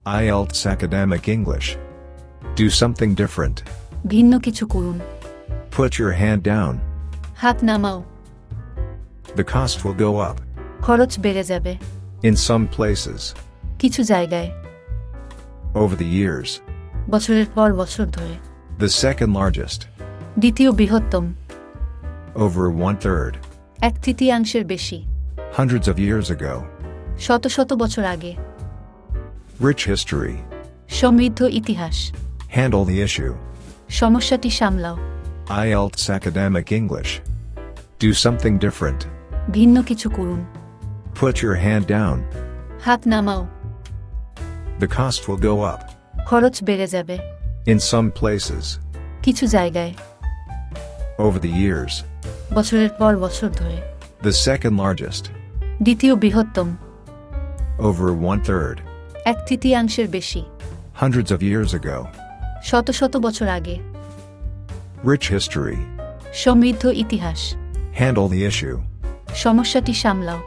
IELTS Academic English. Do something different. ভিন্ন কিছু করুন। Put your hand down. হাত নামাও। The cost will go up. খরচ বেড়ে যাবে। In some places. কিছু জায়গায়। Over the years. বছরের পর বছর ধরে। The second largest. দ্বিতীয় বৃহত্তম। Over 1/3. এক তৃতীয়াংশের বেশি। Hundreds of years ago. শত শত বছর আগে। Rich history. সমৃদ্ধ ইতিহাস। Handle the issue. সমস্যাটি সামলাও। IELTS Academic English. Do something different. ভিন্ন কিছু করুন। Put your hand down. হাত নামাও। The cost will go up. খরচ বেড়ে যাবে। In some places. কিছু জায়গায়। Over the years. বছরের পর বছর ধরে। The second largest. দ্বিতীয় বৃহত্তম। Over 1/3. এক তৃতীয়াংশের বেশি। Hundreds of years ago. শত শত বছর আগে। Rich history. সমৃদ্ধ ইতিহাস। Handle the issue. সমস্যাটি সামলাও।